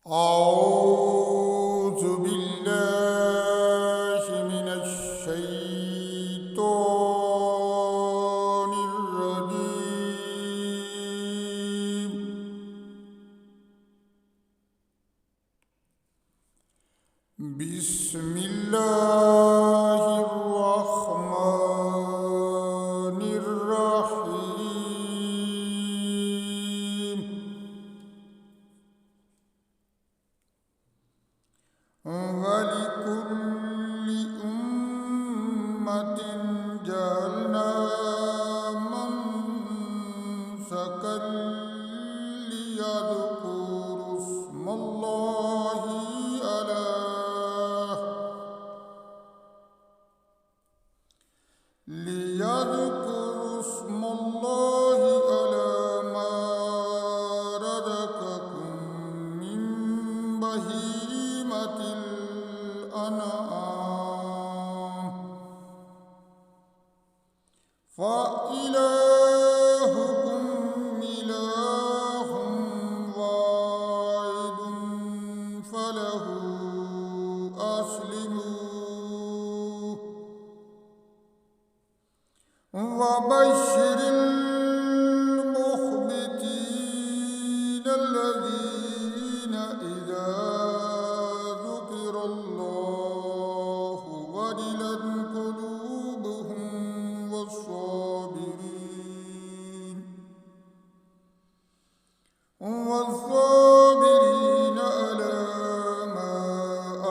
أعوذ بالله من الشيطان الرجيم. بسم الله الرحمن الرحيم. ولكل أمة جعلنا منسكا ليذكروا اسم الله على ما رزقكم من بهيمة الأنعام فإلهكم إله واحد فله أسلموا وبشر المخبتين الذين إذا ذكر الله وجلت قلوبهم والصابرين على ما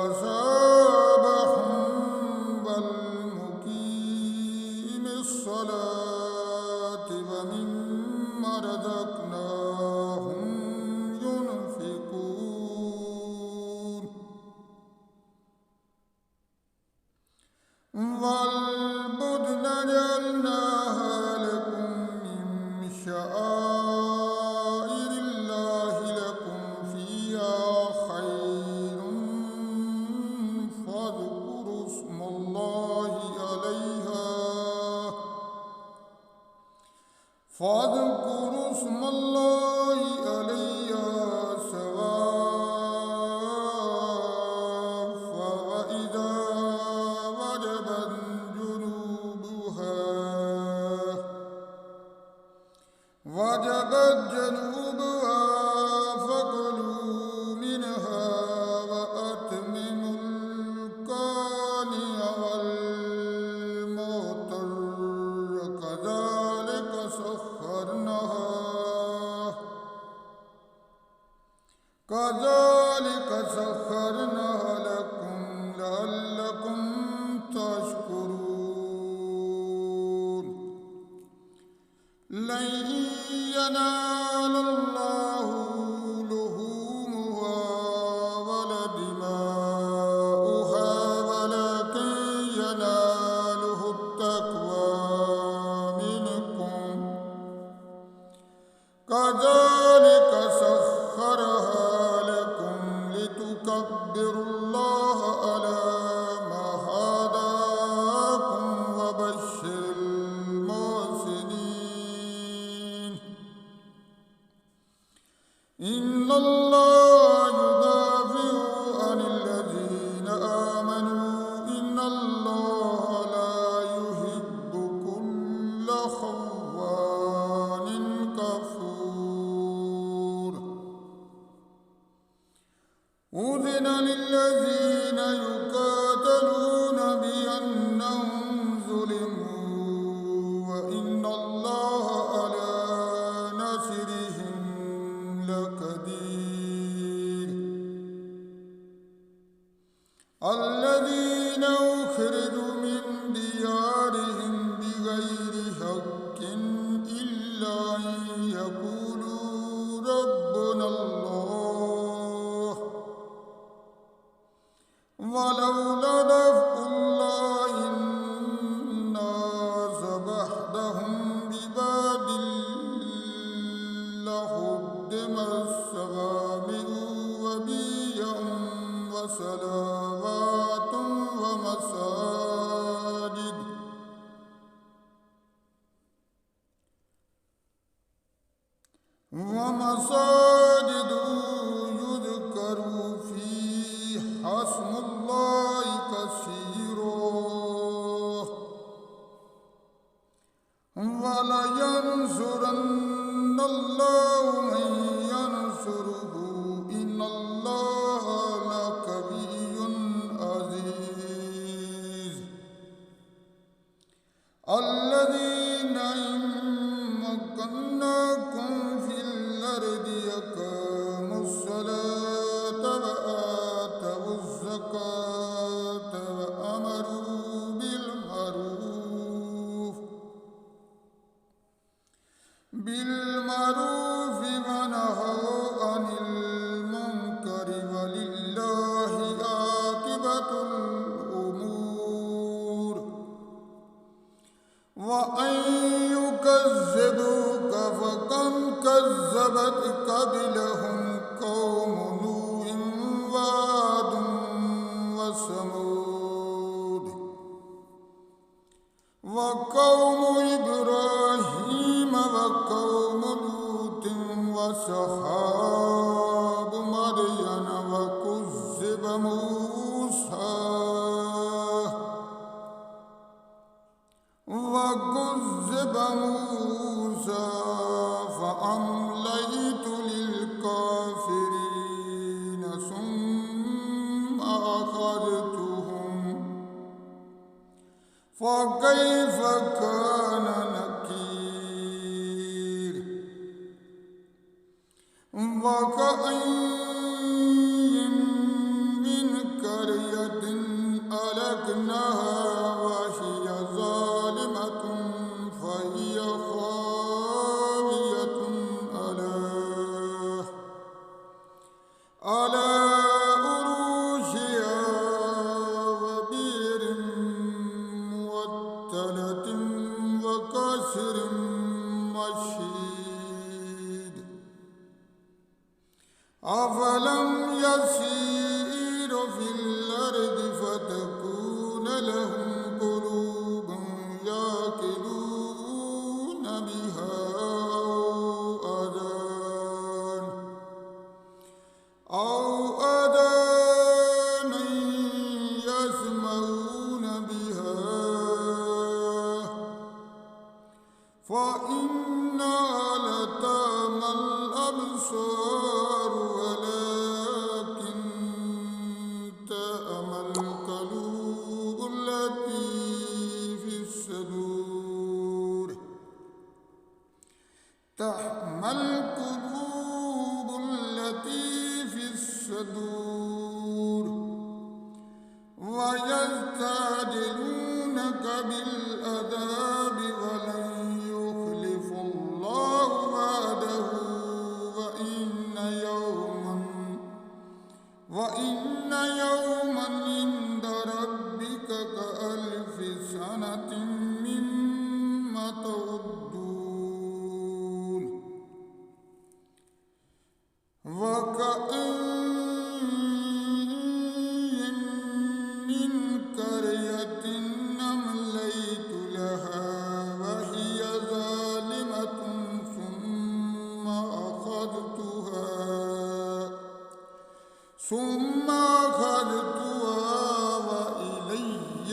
أصابهم والمقيم الصلاة ومما رزقناهم ينفقون والبدن جعلناها لكم من شعائر الله لكم فيها خير فاذكروا اسم الله عليها صواف وإذا وجبت جنوبها فكلوا منها وأتمموا القانع والمعتر كذلك سخرناها لكم لعلكم تشكرون. لن ينال الله لحومها ولا دماؤها ولكن يناله التقوى منكم. كذلك سخرها لكم لتكبروا الله على ما هداكم وبشر المحسنين. إن الله يدافع عن الذين آمنوا إن الله لا يحب كل خوان كفور. أذن للذين يقاتلون بأنهم ظلموا وإن الله على نصرهم لقدير. الذين أخرجوا من ديارهم بغير حق إلا أن يقولوا ربنا الله ولولا دفع الله الناس بعضهم ببعض لهدمت صوامع وبيع وصلوات ومساجد يذكر فكيف كان نكير وكأين من قرية أهلكناها وهي ظالمة فهي خاوية على عروشها وبئر معطلة وقصر مشيد أفلم يسيروا في الأرض فتكون لهم قلوب يعقلون بها أو آذان يسمعون بها فإنها لتعمى الأبصار ولكن تعمى القلوب التي في الصدور تعمى القلوب التي في الصدور ويستعجلونك بالعذاب ولن يخلف الله وعده وإن يوما عند ربك كألف سنة مما تعدون وكأين من قرية أمليت لها وهي ظالمة ثم أخذتها وإلي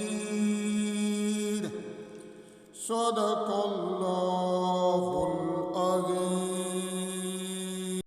المصير صدق الله